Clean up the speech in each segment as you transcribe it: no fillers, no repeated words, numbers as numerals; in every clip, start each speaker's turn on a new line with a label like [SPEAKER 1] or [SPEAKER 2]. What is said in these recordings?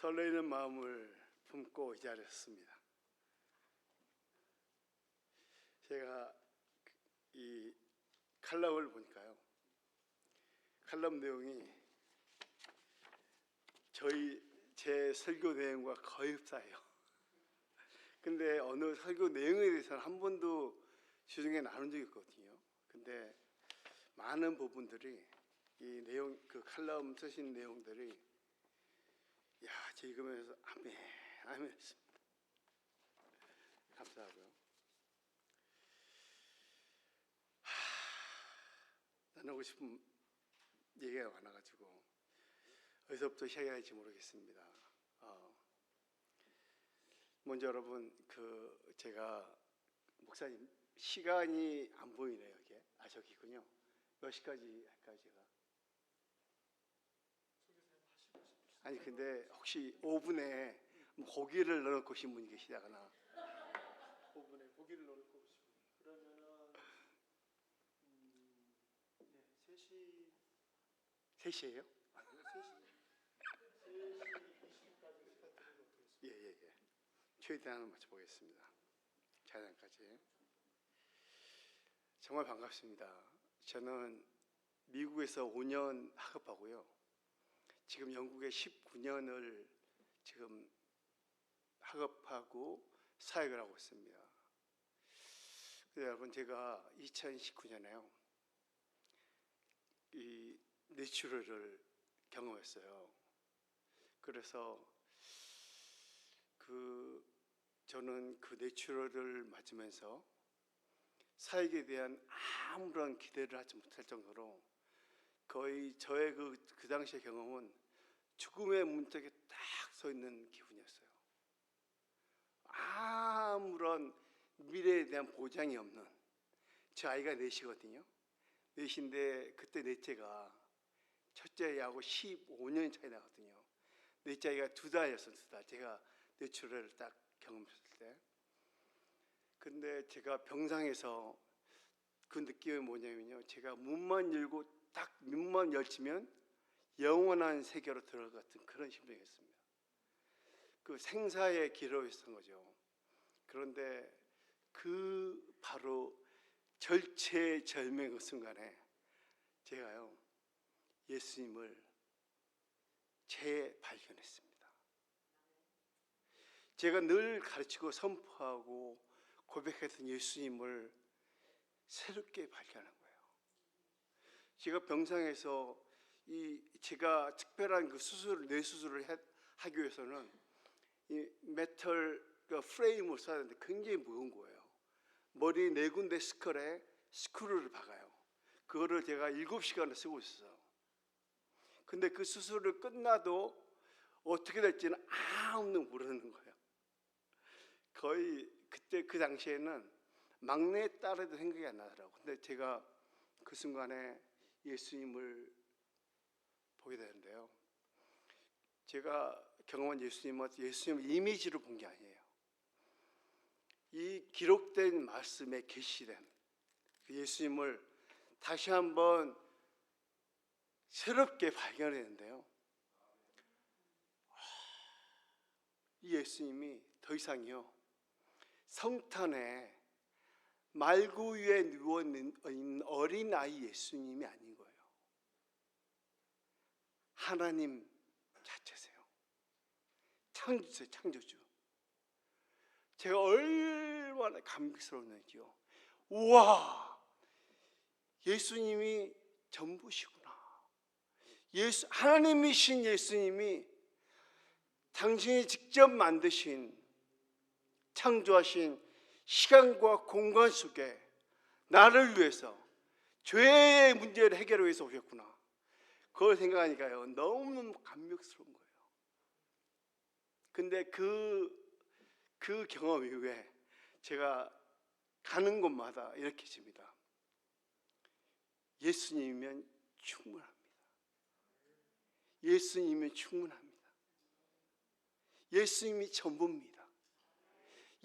[SPEAKER 1] 설레이는 마음을 품고 이 자리에 섰습니다. 제가 이 칼럼을 보니까요, 칼럼 내용이 제 설교 내용과 거의 흡사해요. 근데 어느 설교 내용에 대해서는 한 번도 주중에 나눈 적이 없거든요. 근데 많은 부분들이 이 내용, 그 칼럼 쓰신 내용들이 제 읽으면서 아멘 했습니다. 감사하고요. 나누고 싶은 얘기가 많아가지고 어디서부터 시작해야 할지 모르겠습니다. 먼저 여러분, 제가 목사님 시간이 안 보이네요. 이게 저기 있군요. 몇 시까지 할까요, 제가? 아니 근데 혹시 5분에 고기를 넣어놓고 오신 분이 계시다거나 5분에 고기를 넣어놓고 오신 분, 그러면은 3시예요? 3시 20분까지 스타트를 놓겠습니다. 예. 최대한 맞춰보겠습니다. 자연까지. 정말 반갑습니다. 저는 미국에서 5년 학업하고요, 지금 영국에 19년을 지금 학업하고 사역을 하고 있습니다. 여러분, 제가 2019년에요 이 뇌출혈을 경험했어요. 그래서 저는 그 뇌출혈을 맞으면서 사역에 대한 아무런 기대를 하지 못할 정도로 거의 저의 그 당시의 경험은 죽음의 문짝에 딱 서 있는 기분이었어요. 아무런 미래에 대한 보장이 없는. 제 아이가 넷이거든요. 넷인데 그때 넷째가 첫째 애하고 15년 차이 나거든요. 넷째 아이가 2달이었어요. 2달. 제가 뇌출혈을 딱 경험했을 때. 근데 제가 병상에서 그 느낌이 뭐냐면요, 제가 문만 열고 딱 문만 열치면 영원한 세계로 들어갔던 그런 심정이었습니다. 그 생사의 기로였던 거죠. 그런데 바로 절체절명 그 순간에 제가요, 예수님을 재발견했습니다. 제가 늘 가르치고 선포하고 고백했던 예수님을 새롭게 발견한 거예요. 제가 병상에서 제가 특별한 뇌 수술을 하기 위해서는 이 메탈 프레임을 써야 되는데 굉장히 무거운 거예요. 머리 4군데 스컬에 스크루를 박아요. 그거를 제가 7시간을 쓰고 있었어요. 근데 그 수술을 끝나도 어떻게 될지는 아무도 모르는 거예요. 거의 그때 그 당시에는 막내 딸에도 생각이 안 나더라고요. 근데 제가 그 순간에 예수님을 보게 되는데요, 제가 경험한 예수님은 예수님을 이미지로 본 게 아니에요. 이 기록된 말씀에 계시된 그 예수님을 다시 한번 새롭게 발견했는데요, 이 예수님이 더 이상요 성탄에 말구 위에 누워있는 어린아이 예수님이 아닌 거예요. 하나님 자체세요. 창조주세요. 창조주. 제가 얼마나 감격스러웠는지요. 우와, 예수님이 전부시구나. 하나님이신 예수님이 당신이 직접 만드신, 창조하신 시간과 공간 속에 나를 위해서 죄의 문제를 해결하기 위해서 오셨구나. 그걸 생각하니까요, 너무너무 감격스러운 거예요. 근데 그 경험 이후에 제가 가는 곳마다 이렇게 집니다. 예수님이면 충분합니다. 예수님이면 충분합니다. 예수님이 전부입니다.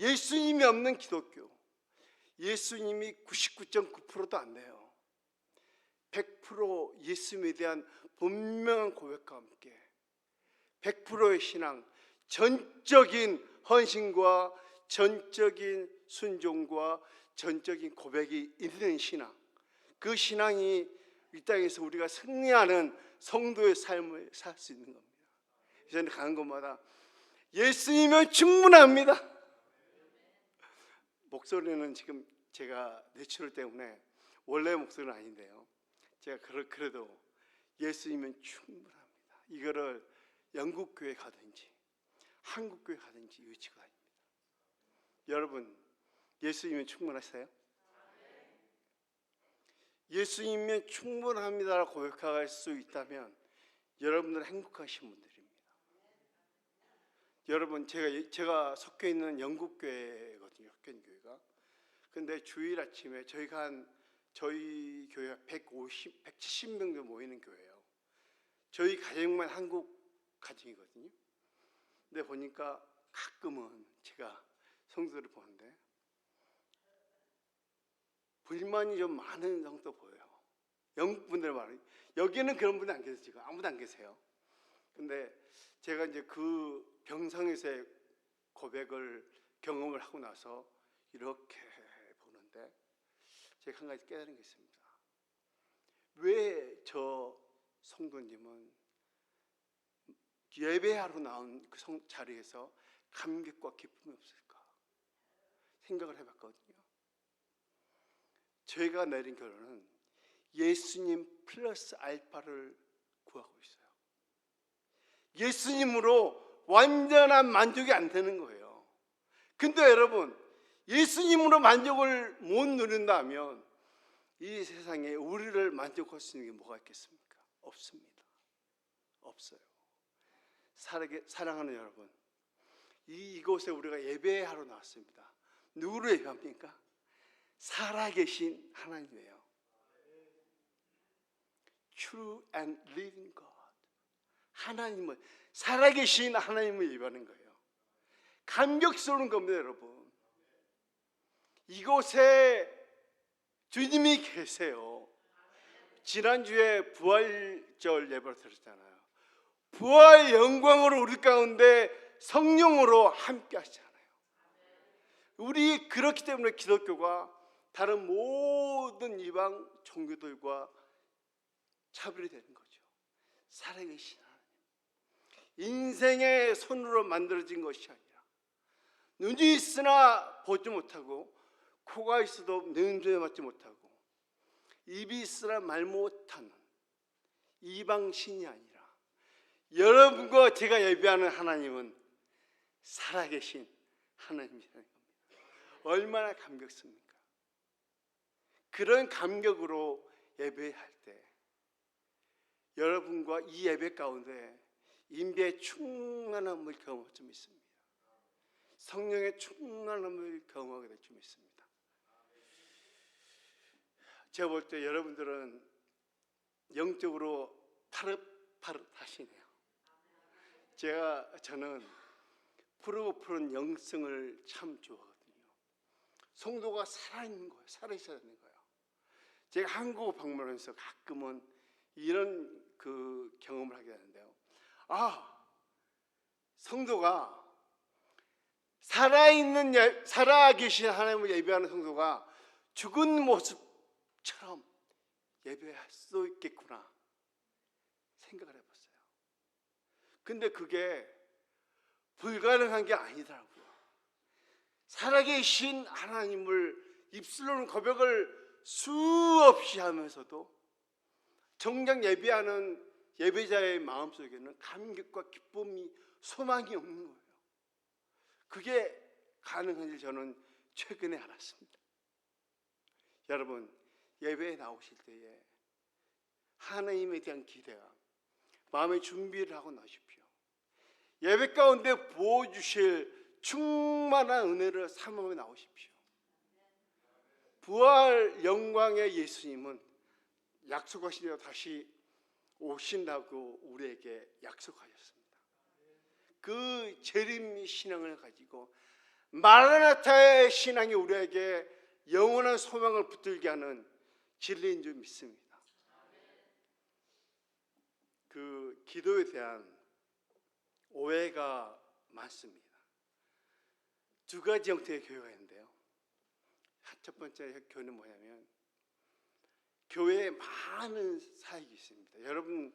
[SPEAKER 1] 예수님이 없는 기독교, 예수님이 99.9%도 안 돼요. 100% 예수님에 대한 분명한 고백과 함께 100%의 신앙, 전적인 헌신과 전적인 순종과 전적인 고백이 있는 신앙, 그 신앙이 이 땅에서 우리가 승리하는 성도의 삶을 살 수 있는 겁니다. 저는 가는 곳마다 예수님은 충분합니다. 목소리는 지금 제가 뇌출혈 때문에 원래 목소리는 아닌데요, 제가 그래도 예수님은 충분합니다. 이거를 영국교회 가든지 한국교회 가든지 의지가 아닙니다. 여러분, 예수님은 충분하세요? 예수님은 충분합니다라고 고백할 수 있다면 여러분들은 행복하신 분들입니다. 여러분, 제가 속해 있는 영국교회거든요. 속견교회가. 근데 주일 아침에 저희 교회가 170명 정도 모이는 교회예요. 저희 가정만 한국 가정이거든요. 근데 보니까 가끔은 제가 성도들을 보는데 불만이 좀 많은 성도 보여요. 영국 분들 말이에요. 여기는 그런 분이 안 계세요. 지금 아무도 안 계세요. 근데 제가 이제 그 병상에서의 고백을 경험을 하고 나서 이렇게 보는데 제가 한 가지 깨달은 게 있습니다. 왜 저 성도님은 예배하러 나온 그 자리에서 감격과 기쁨이 없을까 생각을 해봤거든요. 저희가 내린 결론은 예수님 플러스 알파를 구하고 있어요. 예수님으로 완전한 만족이 안 되는 거예요. 근데 여러분, 예수님으로 만족을 못 누린다면 이 세상에 우리를 만족할 수 있는 게 뭐가 있겠습니까? 없습니다. 없어요. 사랑하는 여러분, 이곳에 우리가 예배하러 나왔습니다. 누구를 예배합니까? 살아계신 하나님이에요. True and living God. 하나님을, 살아계신 하나님을 예배하는 거예요. 감격스러운 겁니다, 여러분. 이곳에 주님이 계세요. 지난주에 부활절 예배를 드렸잖아요. 부활 영광으로 우리 가운데 성령으로 함께 하시잖아요. 우리 그렇기 때문에 기독교가 다른 모든 이방 종교들과 차별이 되는 거죠. 살아계신 하나님, 인생의 손으로 만들어진 것이 아니라 눈이 있으나 보지 못하고 코가 있어도 냄새 맡지 못하고 입이 있으나 말 못하는 이방신이 아니라 여러분과 제가 예배하는 하나님은 살아계신 하나님이라는 겁니다. 얼마나 감격스럽습니까? 그런 감격으로 예배할 때 여러분과 이 예배 가운데 인배의 충만함을 경험할 줄 믿습니다. 성령의 충만함을 경험하게 될 줄 믿습니다. 제가 볼 때 여러분들은 영적으로 파릇파릇하시네요. 저는 푸르고 영성을 참 좋아하거든요. 성도가 살아있는 거예요. 살아있어야 되는 거예요. 제가 한국 방문하면서 가끔은 이런 그 경험을 하게 되는데요. 성도가 살아계신 하나님을 예배하는 성도가 죽은 모습처럼 예배할 수 있겠구나 생각을 해봤어요. 근데 그게 불가능한 게 아니더라고요. 살아계신 하나님을 입술로는 고백을 수없이 하면서도 정작 예배하는 예배자의 마음속에는 감격과 기쁨이, 소망이 없는 거예요. 그게 가능한지 저는 최근에 알았습니다. 여러분, 예배에 나오실 때에 하나님에 대한 기대감, 마음의 준비를 하고 나오십시오. 예배 가운데 부어주실 충만한 은혜를 삼으며 나오십시오. 부활 영광의 예수님은 약속하신 대로 다시 오신다고 우리에게 약속하셨습니다. 그 재림 신앙을 가지고 마라나타의 신앙이 우리에게 영원한 소망을 붙들게 하는 진리인 줄 믿습니다. 그 기도에 대한 오해가 많습니다. 두 가지 형태의 교회가 있는데요. 첫 번째 교회는 뭐냐면 교회에 많은 사역이 있습니다. 여러분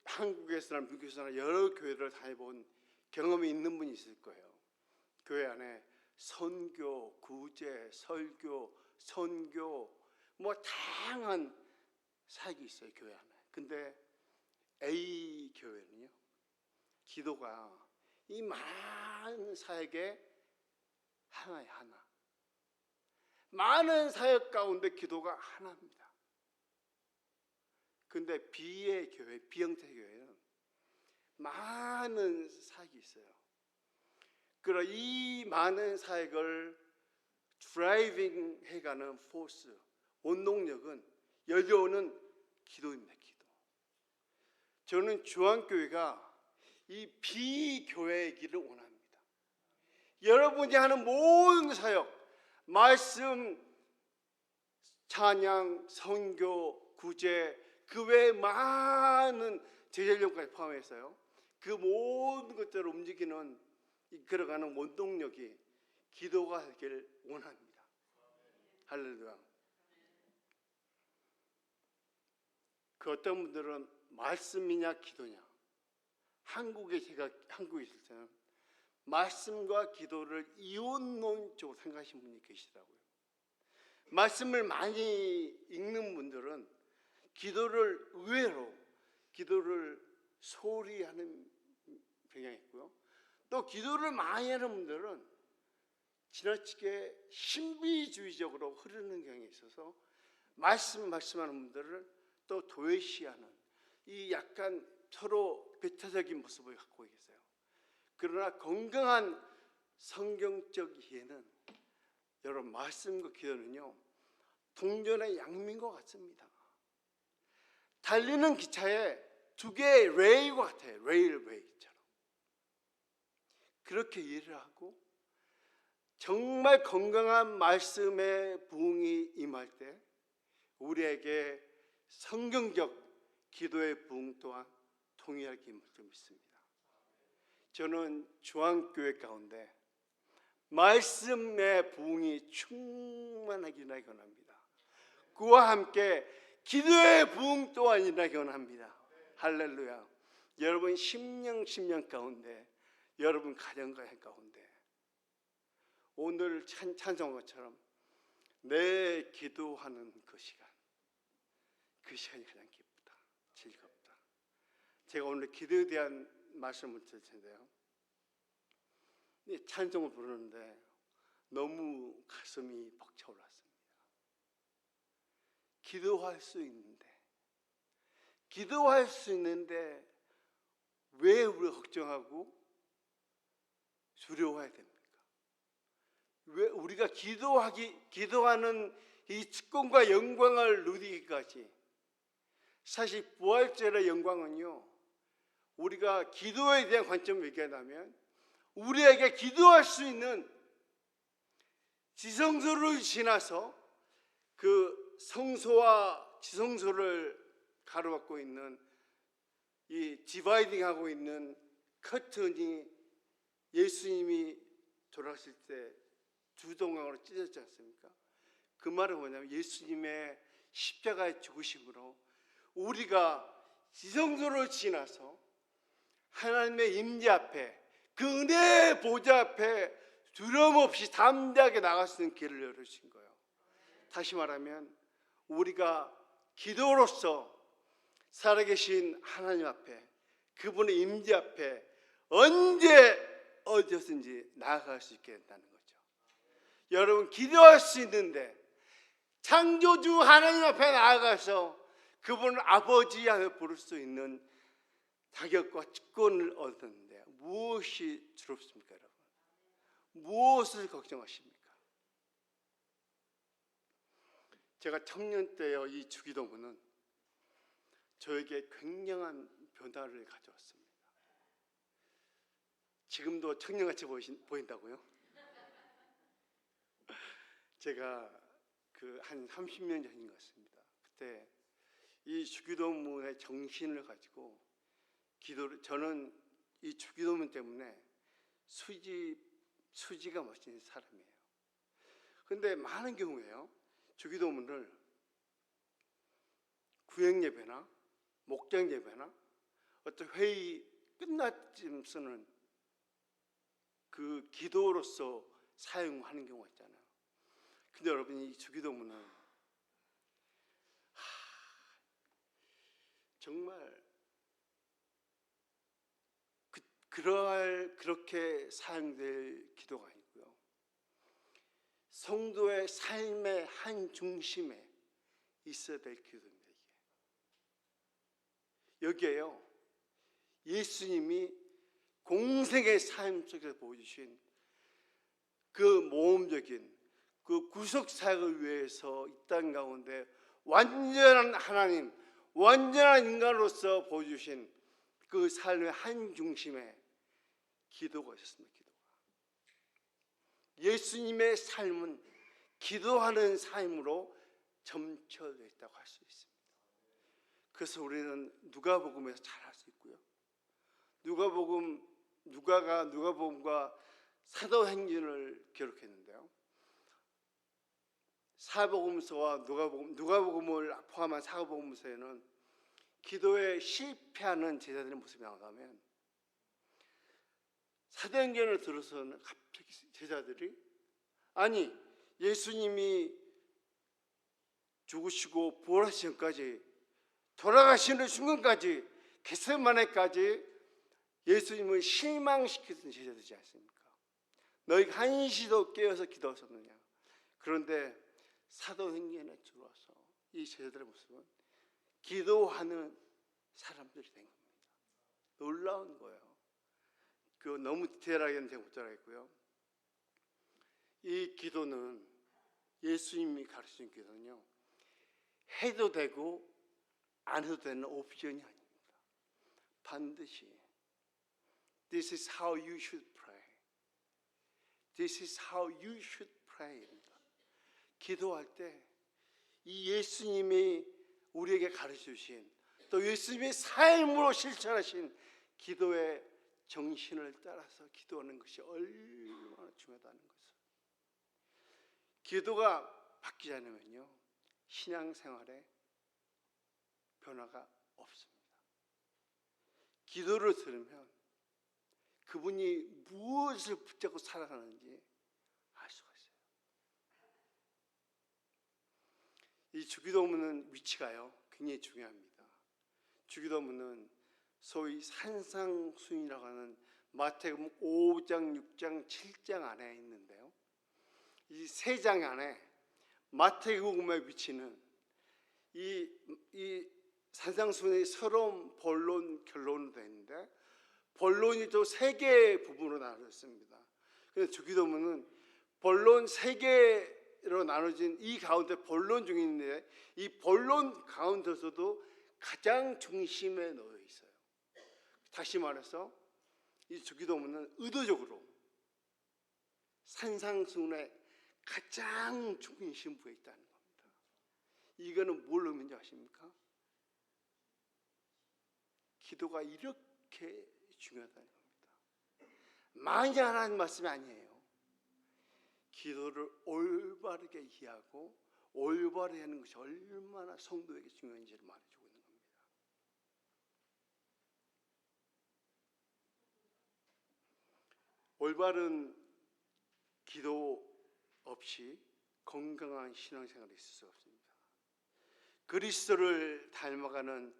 [SPEAKER 1] 한국에서나 미국에서나 여러 교회를 다녀본 경험이 있는 분이 있을 거예요. 교회 안에 선교, 구제, 설교, 선교 뭐 다양한 사역이 있어요. 교회 안에. 근데 A 교회는요, 기도가 이 많은 사역의 하나에 하나. 많은 사역 가운데 기도가 하나입니다. 근데 B의 교회, B형태 교회는 많은 사역이 있어요. 그러나 이 많은 사역을 드라이빙 해가는 포스, 원동력은 열려오는 기도입니다. 기도. 저는 중앙교회가 이 B교회이기를 원합니다. 여러분이 하는 모든 사역, 말씀, 찬양, 선교, 구제, 그 외에 많은 제자연까지 포함해서요, 그 모든 것들을 움직이는 이끌어가는 원동력이 기도가 되길 원합니다. 할렐루야. 그 어떤 분들은 말씀이냐 기도냐, 제가 한국에 있을 때는 말씀과 기도를 이원론적으로 생각하시는 분이 계시더라고요. 말씀을 많이 읽는 분들은 기도를 의외로 기도를 소홀히 하는 경향이 있고요. 또 기도를 많이 하는 분들은 지나치게 신비주의적으로 흐르는 경향이 있어서 말씀하는 분들을 또 도외시하는 이 약간 서로 배타적인 모습을 갖고 계세요. 그러나 건강한 성경적 이해는 여러분 말씀과 기도는요 동전의 양면과 같습니다. 달리는 기차에 두 개의 레일과 같아요. 레일웨이처럼. 그렇게 이해를 하고 정말 건강한 말씀의 부흥이 임할 때 우리에게 성경적 기도의 부흥 또한 동의할 줄 믿습니다. 저는 중앙교회 가운데 말씀의 부흥이 충만하기를 원합니다. 그와 함께 기도의 부흥 또한 일어나기 원합니다. 할렐루야. 여러분 심령 가운데, 여러분 가정과 가운데 오늘 찬송한 것처럼 내 기도하는 그 시간이 가장 기쁘다, 즐겁다. 제가 오늘 기도에 대한 말씀을 드릴 텐데요, 찬송을 부르는데 너무 가슴이 벅차올랐습니다. 기도할 수 있는데 왜 우리가 걱정하고 두려워해야 됩니까? 왜 우리가 기도하는 이 축복과 영광을 누리기까지, 사실 부활절의 영광은요, 우리가 기도에 대한 관점을 얘기하자면 우리에게 기도할 수 있는 지성소를 지나서 그 성소와 지성소를 가로막고 있는 이 디바이딩하고 있는 커튼이 예수님이 돌아가실 때 두 동강으로 찢어졌지 않습니까? 그 말은 뭐냐면 예수님의 십자가의 죽으심으로 우리가 지성소를 지나서 하나님의 임재 앞에, 그 은혜의 보좌 앞에 두려움 없이 담대하게 나갈 수 있는 길을 열어주신 거예요. 다시 말하면 우리가 기도로서 살아계신 하나님 앞에, 그분의 임재 앞에 언제 어디서든지 나아갈 수 있게 된다는 거죠. 여러분 기도할 수 있는데 창조주 하나님 앞에 나아가서 그분을 아버지 하며 부를 수 있는 자격과 직권을 얻었는데 무엇이 두렵습니까, 여러분? 무엇을 걱정하십니까? 제가 청년 때요, 이 주기도문은 저에게 굉장한 변화를 가져왔습니다. 지금도 청년같이 보인다고요? 제가 한 30년 전인 것 같습니다. 그때 이 주기도문의 정신을 가지고 저는 이 주기도문 때문에 수지가 멋진 사람이에요. 그런데 많은 경우에요, 주기도문을 구역 예배나 목장 예배나 어떤 회의 끝나쯤 쓰는 그 기도로서 사용하는 경우가 있잖아요. 근데 여러분, 이 주기도문은 정말 그렇게 사용될 기도가 아니고요, 성도의 삶의 한 중심에 있어야 될 기도입니다. 여기에요, 예수님이 공생의 삶 속에서 보여주신 그 모험적인 그 구속 사역을 위해서 이 땅 가운데 완전한 하나님, 완전한 인간으로서 보여주신 그 삶의 한 중심에 기도가 있었습니다. 예수님의 삶은 기도하는 삶으로 점쳐져 있다고 할 수 있습니다. 그래서 우리는 누가복음에서 잘 알 수 있고요, 누가복음과 사도행전을 기록했는데요, 사복음서와 누가복음을 포함한 사복음서에는 기도에 실패하는 제자들의 모습이 나오다면, 사도행전을 들어서는 갑자기 제자들이, 아니 예수님이 죽으시고 부활하신 전까지, 돌아가시는 순간까지, 겟세마네까지 예수님을 실망시켰던 제자들이지 않습니까? 너희가 한시도 깨어서 기도하셨느냐? 그런데 사도행전에 들어와서 이 제자들의 모습은 기도하는 사람들이 된 겁니다. 놀라운 거예요. 그 너무 디테일하게는 제가 못 들어가겠고요. 이 기도는, 예수님이 가르치는 기도는요, 해도 되고 안 해도 되는 옵션이 아닙니다. 반드시 This is how you should pray. This is how you should pray입니다. 기도할 때 이 예수님이 우리에게 가르쳐주신, 또 예수님의 삶으로 실천하신 기도의 정신을 따라서 기도하는 것이 얼마나 중요하다는 것을, 기도가 바뀌지 않으면요, 신앙생활에 변화가 없습니다. 기도를 들으면 그분이 무엇을 붙잡고 살아가는지 알 수가 있어요. 이 주기도문은 위치가요, 굉장히 중요합니다. 주기도문은 소위 산상수훈이라고 하는 마태복음 5장, 6장, 7장 안에 있는데요, 이 세 장 안에 마태복음의 위치는 이 산상수훈의 서론, 본론, 결론으로 되어 있는데, 본론이 또 세 개의 부분으로 나눠졌습니다. 그래서 주기도문은 본론 세 개로 나눠진 이 가운데 본론 중에 있는데, 이 본론 가운데서도 가장 중심에 놓여 있어요. 다시 말해서 이 주기도문은 의도적으로 산상수훈의 가장 중심부에 있다는 겁니다. 이거는 뭘 의미인지 아십니까? 기도가 이렇게 중요하다는 겁니다. 많이 하라는 말씀이 아니에요. 기도를 올바르게 이해하고 올바르게 하는 것이 얼마나 성도에게 중요한지를 말해주고 있는 겁니다. 올바른 기도 없이 건강한 신앙생활이 있을 수 없습니다. 그리스도를 닮아가는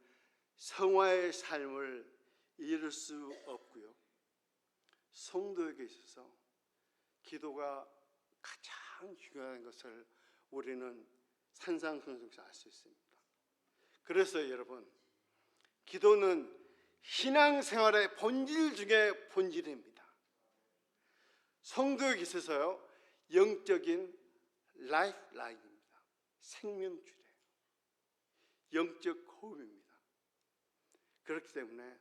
[SPEAKER 1] 성화의 삶을 이룰 수 없고요, 성도에게 있어서 기도가 가장 중요한 것을 우리는 산상수훈에서 알 수 있습니다. 그래서 여러분, 기도는 신앙생활의 본질 중에 본질입니다. 성도에게 있어서요, 영적인 라이프라인입니다. 생명줄이에요. 영적 호흡입니다. 그렇기 때문에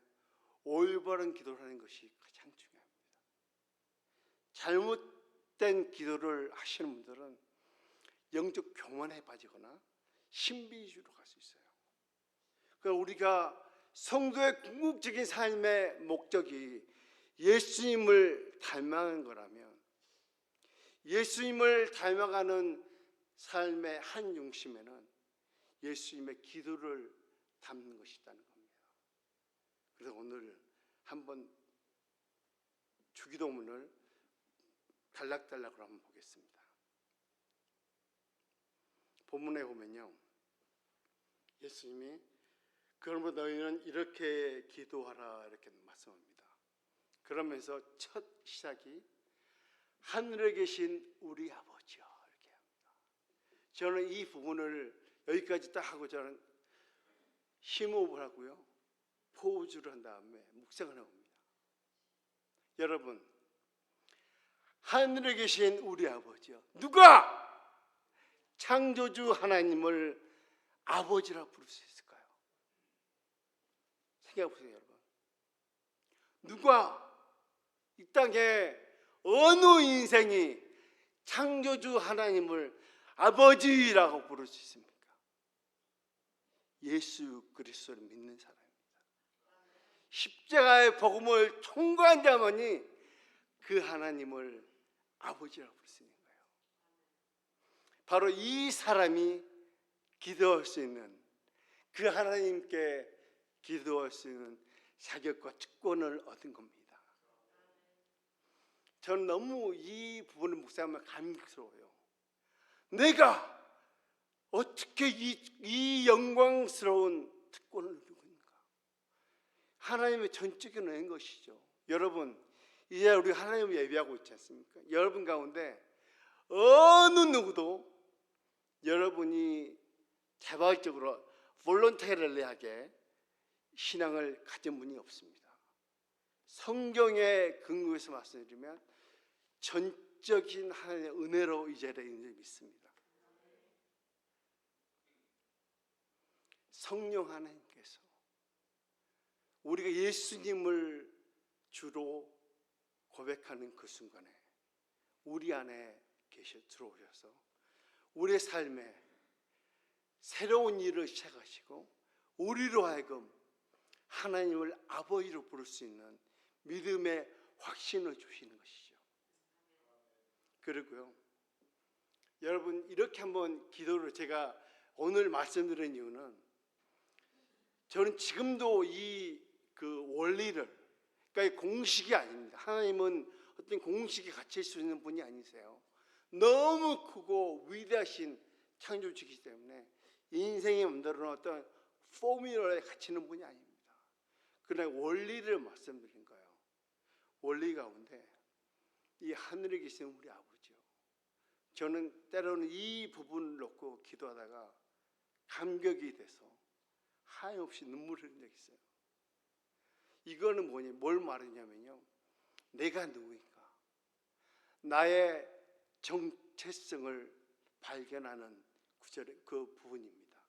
[SPEAKER 1] 올바른 기도를 하는 것이 가장 중요합니다. 잘못된 기도를 하시는 분들은 영적 교만에 빠지거나 신비주의로 갈 수 있어요. 그러니까 우리가 성도의 궁극적인 삶의 목적이 예수님을 닮아가는 거라면, 예수님을 닮아가는 삶의 한 중심에는 예수님의 기도를 담는 것이 있다는 겁니다. 그래서 오늘 한번 주기도문을 단락단락으로 한번 보겠습니다. 본문에 보면요, 예수님이 그러므로 너희는 이렇게 기도하라 이렇게 말씀합니다. 그러면서 첫 시작이 하늘에 계신 우리 아버지여 이렇게 합니다. 저는 이 부분을 여기까지 딱 하고 저는 심호흡을 하고요, 포즈를 한 다음에 묵상을 해봅니다. 여러분, 하늘에 계신 우리 아버지요, 누가 창조주 하나님을 아버지라고 부를 수 있을까요? 생각해 보세요, 여러분. 누가 이 땅에 어느 인생이 창조주 하나님을 아버지라고 부를 수 있습니까? 예수 그리스도를 믿는 사람입니다. 십자가의 복음을 통과한 자만이 그 하나님을 아버지라고 부를 수 있는 거예요. 바로 이 사람이 기도할 수 있는, 그 하나님께 기도할 수 있는 자격과 특권을 얻은 겁니다. 저는 너무 이 부분을 묵상하면 감격스러워요. 내가 어떻게 이 영광스러운 특권을 누리고 있는가? 하나님의 전적인 은혜인 것이죠. 여러분, 이제 우리 하나님을 예배하고 있지 않습니까? 여러분 가운데 어느 누구도 여러분이 자발적으로 볼런테리하게 신앙을 가진 분이 없습니다. 성경의 근거에서 말씀드리면 전적인 하나님의 은혜로 이 자리에 있는 줄 믿습니다. 성령 하나님께서 우리가 예수님을 주로 고백하는 그 순간에 우리 안에 들어오셔서 우리의 삶에 새로운 일을 시작하시고 우리로 하여금 하나님을 아버지로 부를 수 있는 믿음의 확신을 주시는 것이죠. 그리고요, 여러분, 이렇게 한번 기도를 제가 오늘 말씀드린 이유는, 저는 지금도 그 원리를, 그러니까 공식이 아닙니다. 하나님은 어떤 공식에 갇힐 수 있는 분이 아니세요. 너무 크고 위대하신 창조주이기 때문에 인생에 만들어놓은 어떤 포뮬러에 갇히는 분이 아닙니다. 그러나 원리를 말씀드린 거예요. 원리 가운데 이 하늘에 계신 우리 아버지요, 저는 때로는 이 부분을 놓고 기도하다가 감격이 돼서 하염없이 눈물을 흘린 적이 있어요. 이거는 뭘 말하냐면요, 내가 누구인가, 나의 정체성을 발견하는 구절의 그 부분입니다.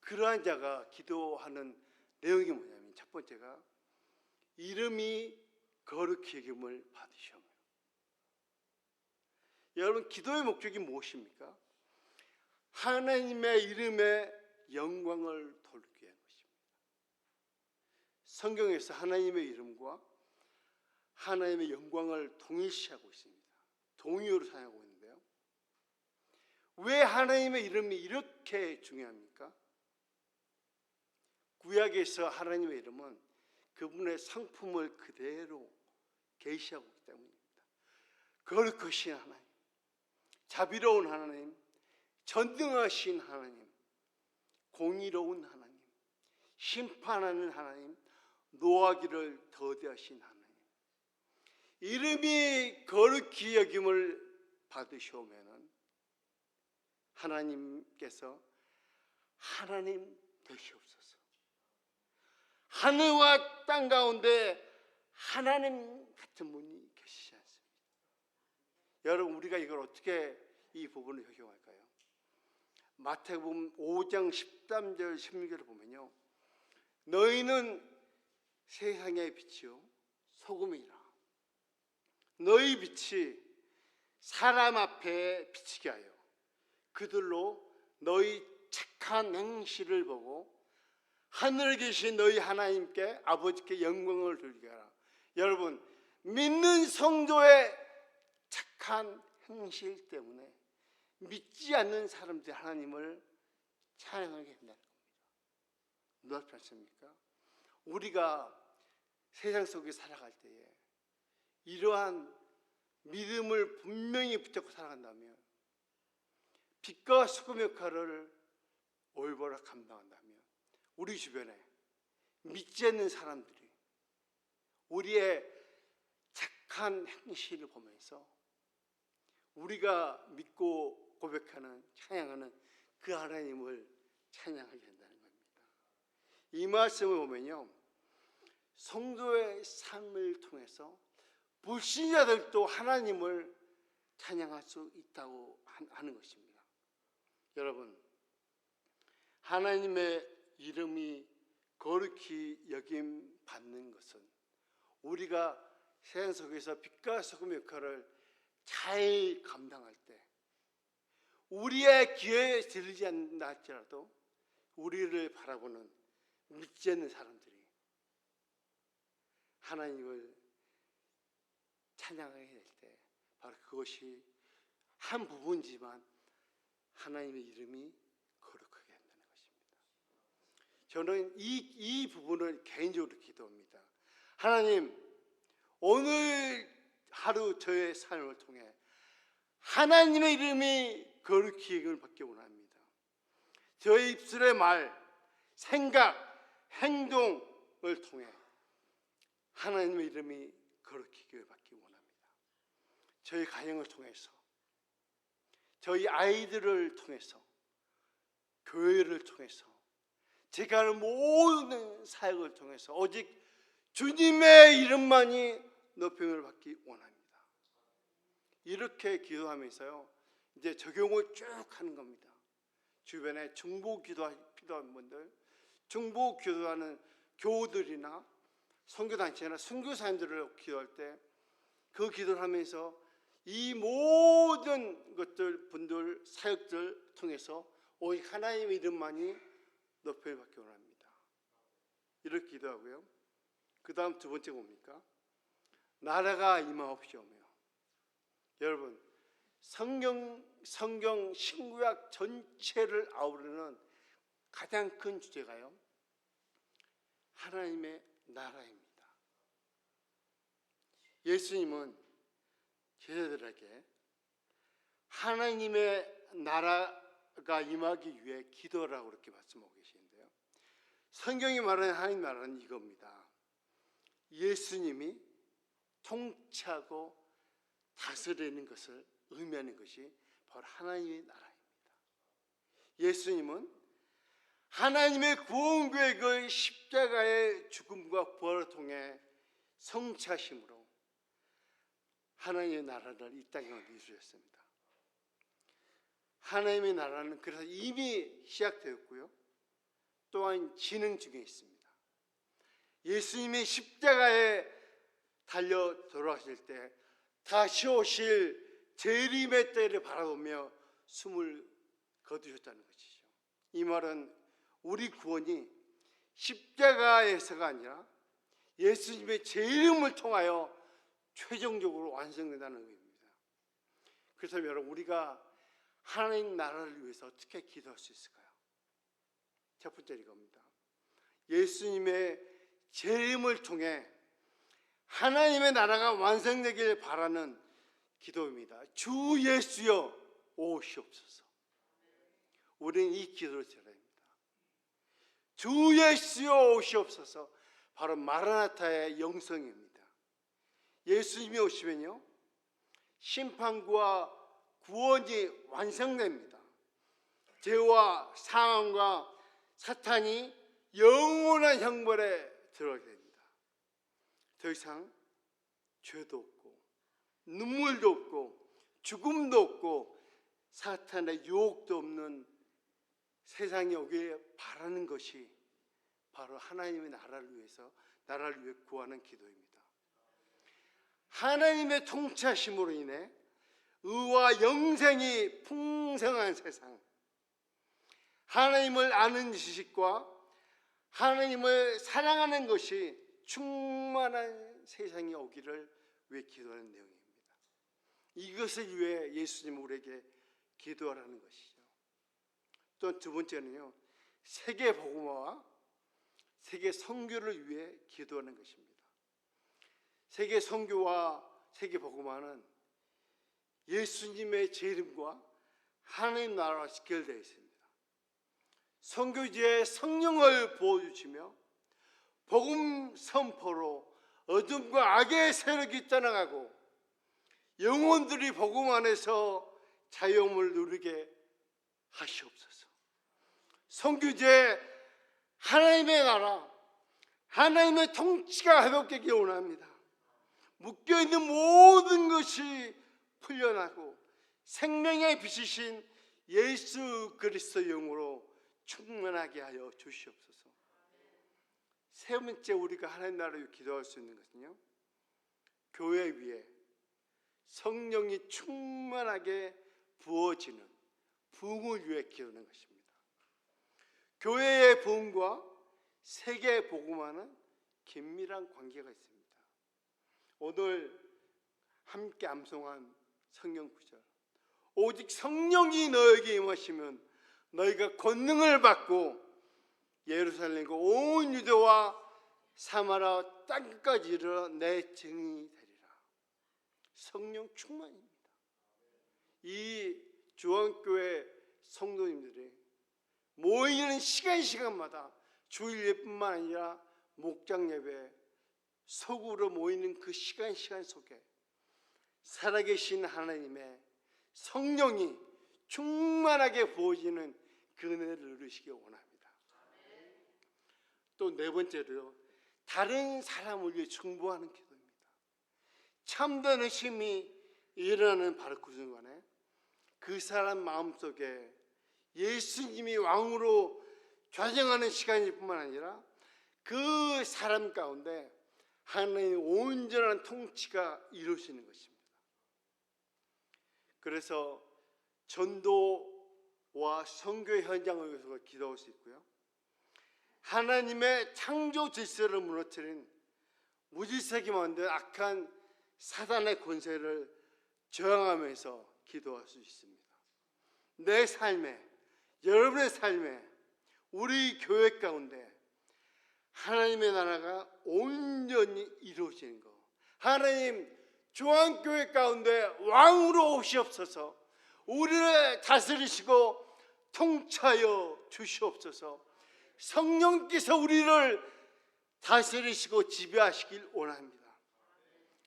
[SPEAKER 1] 그러한 자가 기도하는 내용이 뭐냐면, 첫 번째가 이름이 거룩히 여김을 받으시오. 여러분, 기도의 목적이 무엇입니까? 하나님의 이름의 영광을 돌리기 위한 것입니다. 성경에서 하나님의 이름과 하나님의 영광을 동일시하고 있습니다. 동의어로 사용하고 있는데요, 왜 하나님의 이름이 이렇게 중요합니까? 구약에서 하나님의 이름은 그분의 성품을 그대로 계시하고 있기 때문입니다. 거룩하신 하나님, 자비로운 하나님, 전능하신 하나님, 공의로운 하나님, 심판하는 하나님, 노하기를 더디하신 하나님, 이름이 거룩히 여김을 받으시오면은 하나님께서 하나님 되시옵소서. 하늘과 땅 가운데 하나님 같은 분이 계시지 않습니다. 여러분, 우리가 이걸 어떻게 이 부분을 적용할까요? 마태복음 5장 13절 16절을 보면요, 너희는 세상의 빛이요 소금이라. 너희 빛이 사람 앞에 비치게 하여 그들로 너희 착한 행실을 보고 하늘에 계신 너희 하나님께 아버지께 영광을 돌리게 하라. 여러분, 믿는 성도의 착한 행실 때문에 믿지 않는 사람들이 하나님을 찬양하게 된다는 겁니다. 놀랍지 않습니까? 우리가 세상 속에 살아갈 때에 이러한 믿음을 분명히 붙잡고 살아간다면, 빛과 소금 역할을 올바로 감당한다면, 우리 주변에 믿지 않는 사람들이 우리의 착한 행실을 보면서 우리가 믿고 고백하는, 찬양하는 그 하나님을 찬양하게 된다는 겁니다. 이 말씀을 보면요, 성도의 삶을 통해서 불신자들도 하나님을 찬양할 수 있다고 하는 것입니다. 여러분, 하나님의 이름이 거룩히 여김 받는 것은 우리가 세상 속에서 빛과 소금 역할을 잘 감당할 때, 우리의 귀에 들리지 않는다 할지라도 우리를 바라보는 믿지 않는 사람들이 하나님을 찬양하게 될 때, 바로 그것이 한 부분이지만 하나님의 이름이 거룩하게 된다는 것입니다. 저는 이 부분을 개인적으로 기도합니다. 하나님, 오늘 하루 저의 삶을 통해 하나님의 이름이 거룩히 여김을 받기 원합니다. 저의 입술의 말, 생각, 행동을 통해 하나님의 이름이 거룩히 여김을 받기 원합니다. 저희 가정을 통해서, 저희 아이들을 통해서, 교회를 통해서, 제가 하는 모든 사역을 통해서 오직 주님의 이름만이 높임을 받기 원합니다. 이렇게 기도하면서요, 이제 적용을 쭉 하는 겁니다. 주변에 중보 기도하는 분들, 중보 기도하는 교우들이나 선교단체나 선교사님들을 기도할 때 그 기도를 하면서 이 모든 것들, 분들, 사역들 통해서 오직 하나님의 이름만이 높임을 받기 원합니다. 이렇게 기도하고요. 그 다음 두 번째 뭡니까? 나라가 임하옵시오며. 여러분, 성경 신구약 전체를 아우르는 가장 큰 주제가요, 하나님의 나라입니다. 예수님은 제자들에게 하나님의 나라가 임하기 위해 기도라고 그렇게 말씀하고 계시는데요, 성경이 말하는 하나님 나라는 이겁니다. 예수님이 통치하고 다스리는 것을 의미하는 것이 바로 하나님의 나라입니다. 예수님은 하나님의 구원 계획의 십자가의 죽음과 부활을 통해 성취하심으로 하나님의 나라를 이 땅에 이루셨습니다. 하나님의 나라는 그래서 이미 시작되었고요, 또한 진행 중에 있습니다. 예수님이 십자가에 달려 돌아가실 때 다시 오실 재림의 때를 바라보며 숨을 거두셨다는 것이죠. 이 말은 우리 구원이 십자가에서가 아니라 예수님의 재림을 통하여 최종적으로 완성된다는 의미입니다. 그래서 여러분, 우리가 하나님 나라를 위해서 어떻게 기도할 수 있을까요? 첫 번째 이겁니다. 예수님의 재림을 통해 하나님의 나라가 완성되길 바라는 기도입니다. 주 예수여 오시옵소서. 우리는 이 기도를 드려야 합니다. 주 예수여 오시옵소서. 바로 마라나타의 영성입니다. 예수님이 오시면요, 심판과 구원이 완성됩니다. 죄와 상함과 사탄이 영원한 형벌에 들어가게 됩니다. 더 이상 죄도 없고 눈물도 없고 죽음도 없고 사탄의 유혹도 없는 세상에 오길 바라는 것이 바로 하나님의 나라를 위해서, 나라를 위해 구하는 기도입니다. 하나님의 통치하심으로 인해 의와 영생이 풍성한 세상, 하나님을 아는 지식과 하나님을 사랑하는 것이 충만한 세상이 오기를 위해 기도하는 내용입니다. 이것을 위해 예수님 우리에게 기도하라는 것이죠. 또 두 번째는요, 세계 복음화와 세계 선교를 위해 기도하는 것입니다. 세계 선교와 세계 복음화는 예수님의 제 이름과 하나님 나라와 직결되어 있습니다. 선교지에 성령을 부어주시며 복음 선포로 어둠과 악의 세력이 떠나가고 영혼들이 복음 안에서 자유함을 누리게 하시옵소서. 선교지에 하나님의 나라, 하나님의 통치가 회복되기 원합니다. 묶여있는 모든 것이 풀려나고 생명의 빛이신 예수 그리스도 영으로 충만하게 하여 주시옵소서. 세 번째 우리가 하나님 나라를 기도할 수 있는 것은요, 교회 위에 성령이 충만하게 부어지는 부흥을 위해 기도하는 것입니다. 교회의 부흥과 세계 복음화는 긴밀한 관계가 있습니다. 오늘 함께 암송한 성경 구절, 오직 성령이 너에게 임하시면 너희가 권능을 받고 예루살렘과 온 유대와 사마리아 땅까지 이르러 내 증인이 되리라. 성령 충만입니다. 이 중앙교회 성도님들이 모이는 시간마다 주일 예뿐만 아니라 목장 예배, 소그룹으로 모이는 그 시간 속에 살아계신 하나님의 성령이 충만하게 부어지는 그 은혜를 누리시기 원합니다. 또 네 번째로요, 다른 사람을 위해 중보하는 기도입니다. 참된 의심이 일어나는 바로 그 순간에 그 사람 마음속에 예수님이 왕으로 좌정하는 시간일 뿐만 아니라 그 사람 가운데 하나님의 온전한 통치가 이루어지는 것입니다. 그래서 전도와 선교의 현장을 위해서 기도할 수 있고요, 하나님의 창조 질서를 무너뜨린 무질서하게 만든 악한 사단의 권세를 저항하면서 기도할 수 있습니다. 내 삶에, 여러분의 삶에, 우리 교회 가운데 하나님의 나라가 온전히 이루어지는 것, 하나님 중앙교회 가운데 왕으로 오시옵소서. 우리를 다스리시고 통치하여 주시옵소서. 성령께서 우리를 다스리시고 지배하시길 원합니다.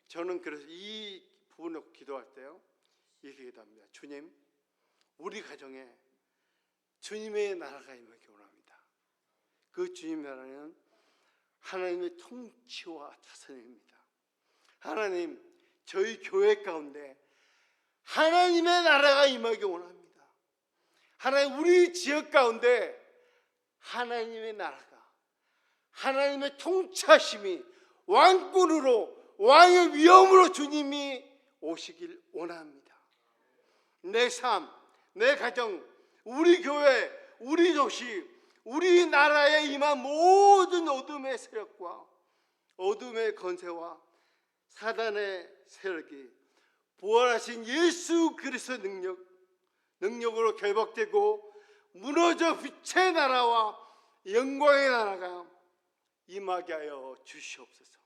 [SPEAKER 1] 저는 그래서 이 부분을 기도할 때요, 이렇게 기도합니다. 주님, 우리 가정에 주님의 나라가 임하기 원합니다. 그 주님의 나라는 하나님의 통치와 다스림입니다. 하나님, 저희 교회 가운데 하나님의 나라가 임하기 원합니다. 하나님, 우리 지역 가운데 하나님의 나라가, 하나님의 통치하심이 왕권으로, 왕의 위엄으로 주님이 오시길 원합니다. 내 삶, 내 가정, 우리 교회, 우리 도시, 우리 나라에 임한 모든 어둠의 세력과 어둠의 권세와 사단의 세력이 부활하신 예수 그리스도의 능력으로 결박되고 무너져 빛의 나라와 영광의 나라가 임하게 하여 주시옵소서.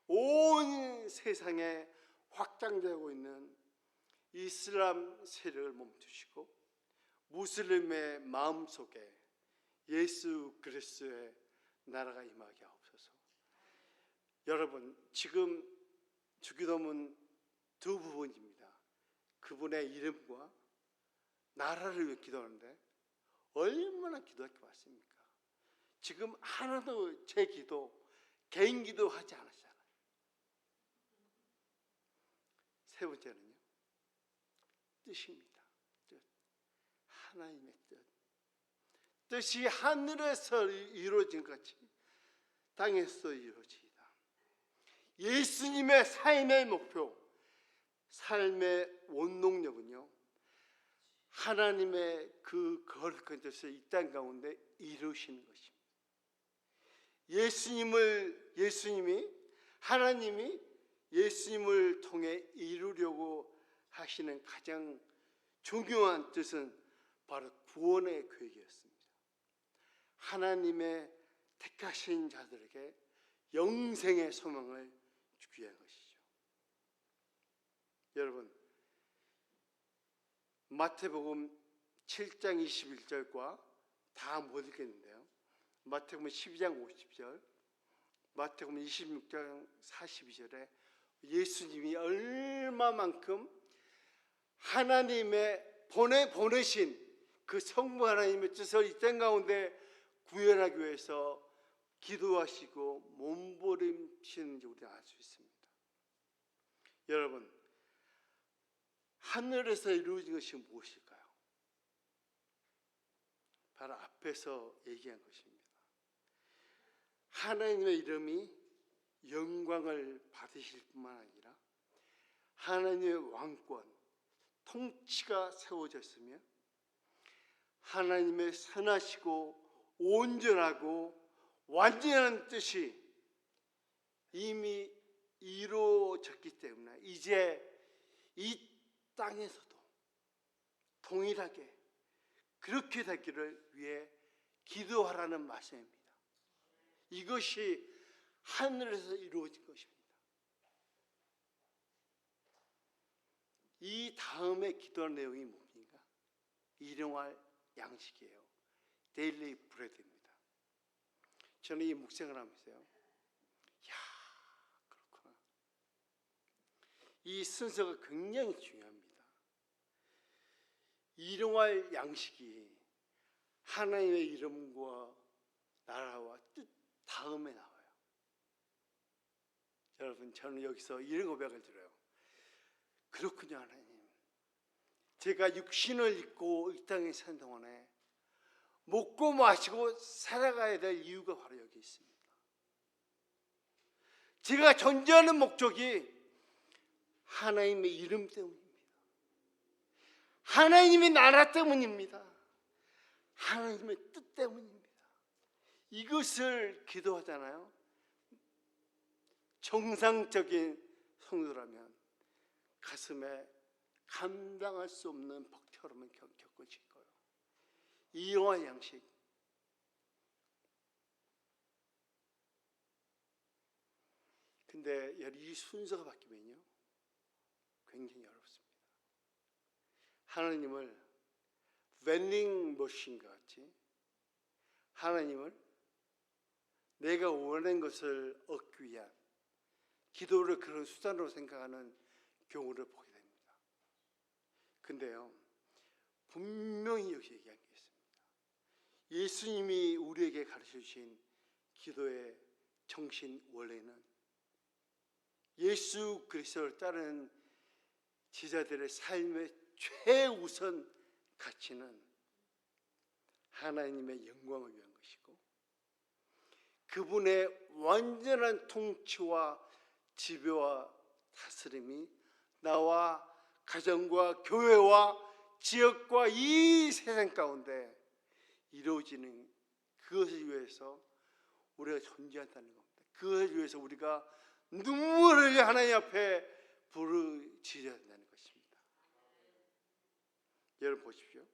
[SPEAKER 1] 온 세상에 확장되고 있는 이슬람 세력을 멈추시고 무슬림의 마음속에 예수 그리스도의 나라가 임하게 하옵소서. 여러분, 지금 주기도문 두 부분입니다. 그분의 이름과 나라를 위해 기도하는데 얼마나 기도할 게 많습니까? 지금 하나도 제 기도, 개인 기도 하지 않았잖아요. 세 번째는요, 뜻입니다. 뜻. 하나님의 뜻. 뜻이 하늘에서 이루어진 것 같이 땅에서 이루어지이다. 예수님의 삶의 목표, 삶의 원동력은요, 하나님의 그 거룩한 뜻을 이 땅 가운데 이루시는 것입니다. 하나님이 예수님을 통해 이루려고 하시는 가장 중요한 뜻은 바로 구원의 계획이었습니다. 하나님의 택하신 자들에게 영생의 소망을 주기 위한 것이죠. 여러분, 마태복음 7장 21절과 다 못 읽겠는데요, 마태복음 12장 50절, 마태복음 26장 42절에 예수님이 얼마만큼 하나님의 보내신 그 성부 하나님의 뜻을 이 땅 가운데 구현하기 위해서 기도하시고 몸부림치는지 우리가 알 수 있습니다. 여러분, 하늘에서 이루어진 것이 무엇일까요? 바로 앞에서 얘기한 것입니다. 하나님의 이름이 영광을 받으실 뿐만 아니라 하나님의 왕권, 통치가 세워졌으며 하나님의 선하시고 온전하고 완전한 뜻이 이미 이루어졌기 때문에 이제 이 땅에서도 동일하게 그렇게 되기를 위해 기도하라는 말씀입니다. 이것이 하늘에서 이루어진 것입니다. 이 다음에 기도할 내용이 뭡니까? 일용할 양식이에요. 데일리 브레드입니다. 저는 이 묵상을 하면서요, 그렇구나, 이 순서가 굉장히 중요합니다. 일용할 양식이 하나님의 이름과 나라와 뜻 다음에 나와요. 여러분, 저는 여기서 이런 고백을 드려요. 그렇군요, 하나님. 제가 육신을 입고 이 땅에 사는 동안에 먹고 마시고 살아가야 될 이유가 바로 여기 있습니다. 제가 존재하는 목적이 하나님의 이름 때문입니다. 하나님의 나라 때문입니다. 하나님의 뜻 때문입니다. 이것을 기도하잖아요. 정상적인 성도라면 가슴에 감당할 수 없는 벅차오름을 겪으실 거예요. 일용할 양식. 근데 이 순서가 바뀌면요, 굉장히 어렵습니다. 하나님을 vending 머신과 같이 하나님을 내가 원하는 것을 얻기 위한 기도를 그런 수단으로 생각하는 경우를 보게 됩니다. 근데요, 분명히 여기 얘기한 게 있습니다. 예수님이 우리에게 가르쳐 주신 기도의 정신 원래는 예수 그리스도를 따르는 제자들의 삶의 최우선 가치는 하나님의 영광을 위한 것이고, 그분의 완전한 통치와 지배와 다스림이 나와 가정과 교회와 지역과 이 세상 가운데 이루어지는 그것을 위해서 우리가 존재한다는 겁니다. 그것을 위해서 우리가 눈물을 흘려 하나님 앞에 부르짖어야 한다는 것입니다. 여러분 보십시오.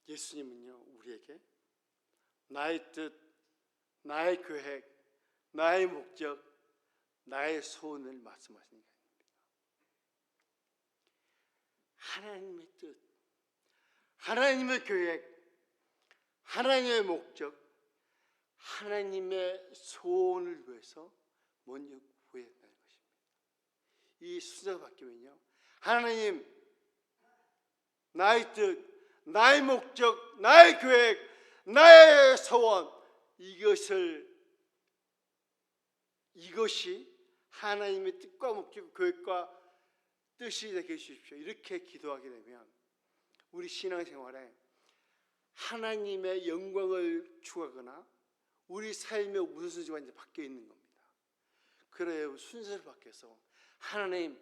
[SPEAKER 1] 예수님은요, 우리에게 나의 뜻, 나의 계획, 나의 목적, 나의 소원을 말씀하시는 게 아닙니다. 하나님의 뜻, 하나님의 계획, 하나님의 목적, 하나님의 소원을 위해서 먼저 구해야 한다는 것입니다. 이 순서가 바뀌면요, 하나님, 나의 뜻, 나의 목적, 나의 계획, 나의 소원, 이것이 하나님의 뜻과 목적, 계획과 뜻이 되게 해주십시오. 이렇게 기도하게 되면 우리 신앙생활에 하나님의 영광을 추구하거나 우리 삶의 우선순위가 이제 바뀌어 있는 겁니다. 그래요, 순서를 바뀌어서 하나님,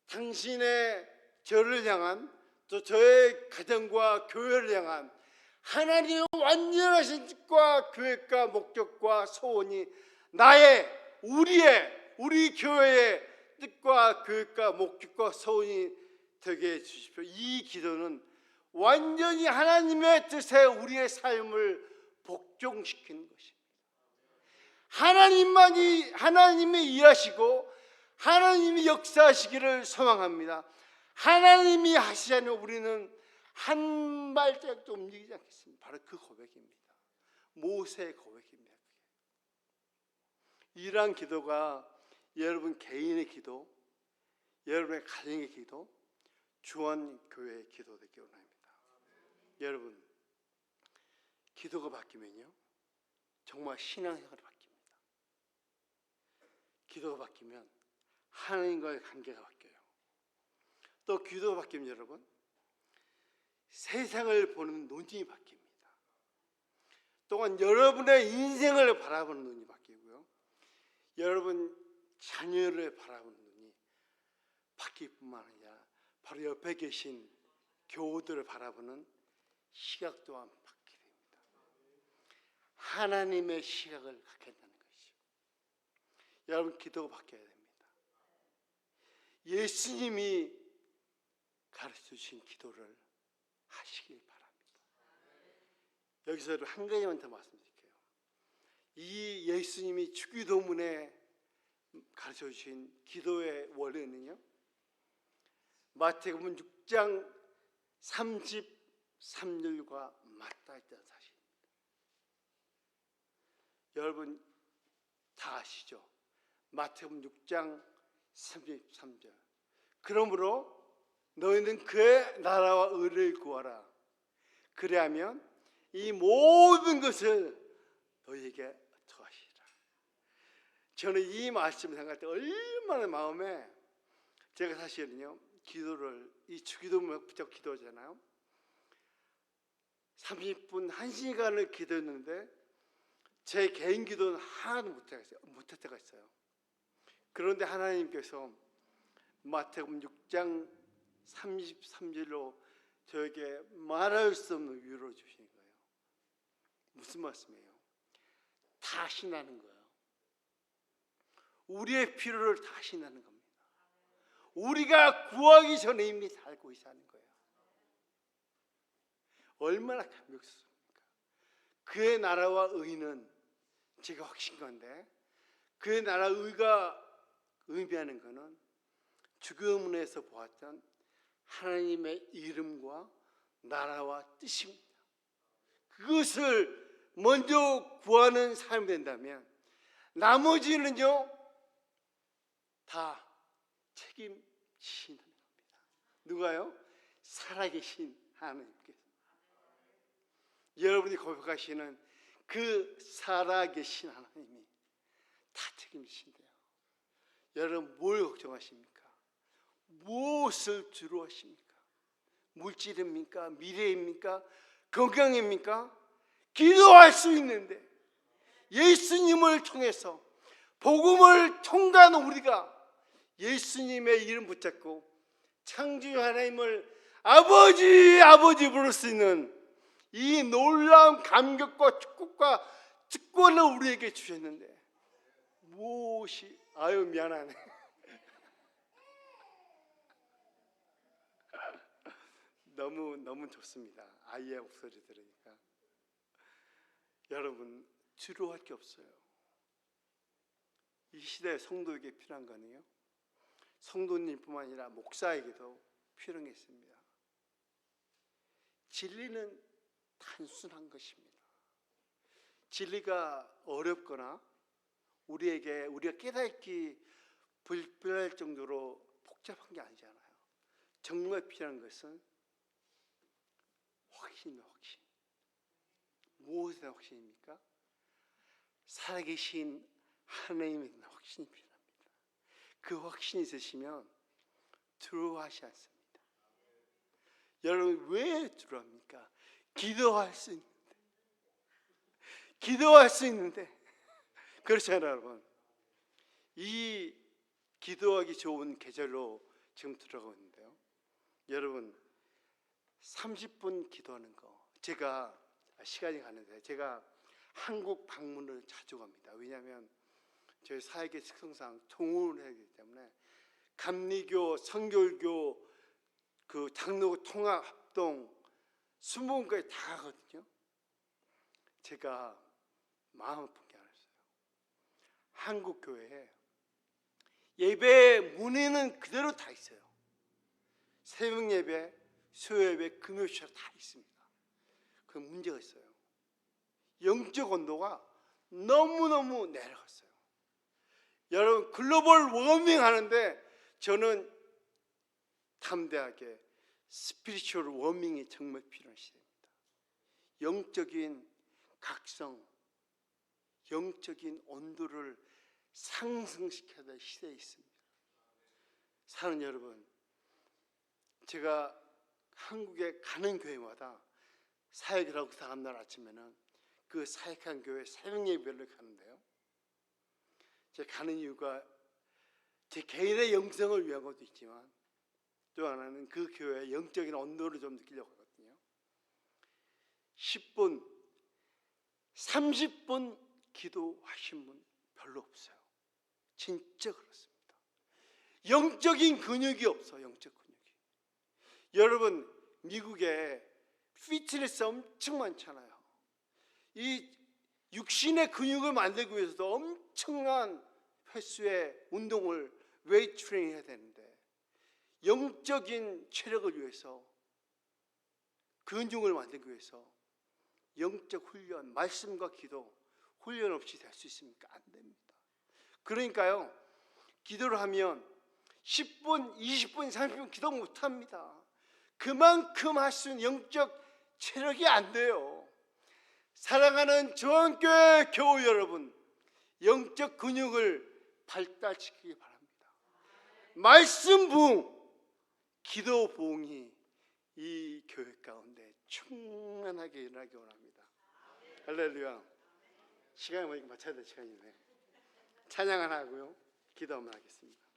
[SPEAKER 1] 당신의 저를 향한, 또 저의 가정과 교회를 향한 하나님의 완전하신 뜻과 계획과 목적과 소원이 나의, 우리 교회의 뜻과 계획과 목적과 소원이 되게 해주십시오. 이 기도는 완전히 하나님의 뜻에 우리의 삶을 복종시키는 것입니다. 하나님이 일하시고 하나님이 역사하시기를 소망합니다. 하나님이 하시지 않으면 우리는 한 발짝도 움직이지 않겠습니다. 바로 그 고백입니다. 모세의 고백입니다. 이러한 기도가 여러분 개인의 기도, 여러분의 가정의 기도, 주원교회의 기도 되기 원합니다. 여러분, 기도가 바뀌면요 정말 신앙생활이 바뀝니다. 기도가 바뀌면 하나님과의 관계가 바뀌어요. 또 기도가 바뀌면 여러분 세상을 보는 눈이 바뀝니다. 또한 여러분의 인생을 바라보는 눈이 바뀌고요, 여러분 자녀를 바라보는 눈이 바뀔 뿐만 아니라 바로 옆에 계신 교우들을 바라보는 시각 또한 바뀌게 됩니다. 하나님의 시각을 갖게 된다는 것이죠. 여러분, 기도가 바뀌어야 됩니다. 예수님이 가르쳐 주신 기도를 하시길 바랍니다. 여기서 한 가지만 더 말씀드릴게요. 이 예수님이 주기도문에 가르쳐 주신 기도의 원리는요, 마태복음 6장 33절과 맞닿아 있다는 사실입니다. 여러분 다 아시죠? 마태복음 6장 33절. 그러므로 너희는 그의 나라와 의를 구하라. 그래야면 이 모든 것을 너희에게 더하시리라. 저는 이 말씀을 생각할 때 얼마나 마음에, 제가 사실은요 기도를, 이 주기도문을 붙잡고 기도하잖아요. 30분 1시간을 기도했는데 제 개인 기도는 하나도 못할 때가 있어요. 그런데 하나님께서 마태복음 6장 33절로 저에게 말할 수 없는 위로를 주시는 거예요. 무슨 말씀이에요? 다 하신다는 거예요. 우리의 필요를 다 하신다는 겁니다. 우리가 구하기 전에 이미 다 알고 계시는 거예요. 얼마나 감격스럽습니까? 그의 나라와 의는 제가 확신건데, 그의 나라 의가 의미하는 것은 주기도문에서 보았던 하나님의 이름과 나라와 뜻입니다. 그것을 먼저 구하는 삶이 된다면 나머지는요 다 책임지신다는 겁니다. 누가요? 살아계신 하나님께서. 여러분이 고백하시는 그 살아계신 하나님이 다 책임지신대요. 여러분 뭘 걱정하십니까? 무엇을 두려워하십니까? 물질입니까? 미래입니까? 건강입니까? 기도할 수 있는데 예수님을 통해서 복음을 통과하는 우리가 예수님의 이름 붙잡고 창조주 하나님을 아버지 부를 수 있는 이 놀라운 감격과 축복과 특권을 우리에게 주셨는데 무엇이, 아유 미안하네. 너무 좋습니다. 아이의 목소리 들으니까. 여러분 두려워할 게 없어요. 이 시대에 성도에게 필요한 거는요, 성도님뿐만 아니라 목사에게도 필요한 게 있습니다. 진리는 단순한 것입니다. 진리가 어렵거나 우리가 깨닫기 불편할 정도로 복잡한 게 아니잖아요. 정말 필요한 것은 확신입니다. 확신. 무엇에 대한 확신입니까? 살아계신 하나님에 대한 확신이 필요합니다. 그 확신이 있으시면 두려워하지 않습니다. 여러분 왜 두려워합니까? 기도할 수 있는데 그렇잖아요. 여러분, 이 기도하기 좋은 계절로 지금 들어가고 있는데요, 여러분 30분 기도하는 거, 제가 시간이 가는데 제가 한국 방문을 자주 갑니다. 왜냐하면 저희 사역의 특성상 통운을 해야 되기 때문에 감리교, 선결교, 그 장로 통합 합동 수목원까지 다 가거든요. 제가 마음 아픈 게 하나 있어요. 한국 교회에 예배 문에는 그대로 다 있어요. 새벽 예배, 수요 예배, 금요 주차 다 있습니다. 그 문제가 있어요. 영적 온도가 너무너무 내려갔어요. 여러분 글로벌 워밍 하는데 저는 담대하게 스피리추얼 워밍이 정말 필요한 시대입니다. 영적인 각성, 영적인 온도를 상승시켜야 될 시대에 있습니다. 사는 여러분, 제가 한국에 가는 교회마다 사역을 하고 다음날 아침에는 그 사역한 교회 새벽 예배를 가는데요. 제가 가는 이유가 제 개인의 영성을 위한 것도 있지만 또 하나는 그 교회의 영적인 온도를 좀 느끼려고 하거든요. 10분, 30분 기도하신 분 별로 없어요. 진짜 그렇습니다. 영적인 근육이 없어요. 영적 근육이. 여러분 미국에 피트니스 엄청 많잖아요. 이 육신의 근육을 만들기 위해서도 엄청난 횟수의 운동을 웨이트 트레이닝 해야 되는데 영적인 체력을 위해서 근육을 만들기 위해서 영적 훈련, 말씀과 기도 훈련 없이 될 수 있습니까? 안 됩니다. 그러니까요 기도를 하면 10분, 20분, 30분 기도 못합니다. 그만큼 할 수 있는 영적 체력이 안 돼요. 사랑하는 조원교회 교우 여러분, 영적 근육을 발달시키기 바랍니다. 말씀 부흥, 기도 부흥이 이 교회 가운데 충만하게 일어나기 원합니다. 할렐루야. 시간이 뭐 마쳐야 될 시간이네. 찬양 하나 하고요 기도 한번 하겠습니다.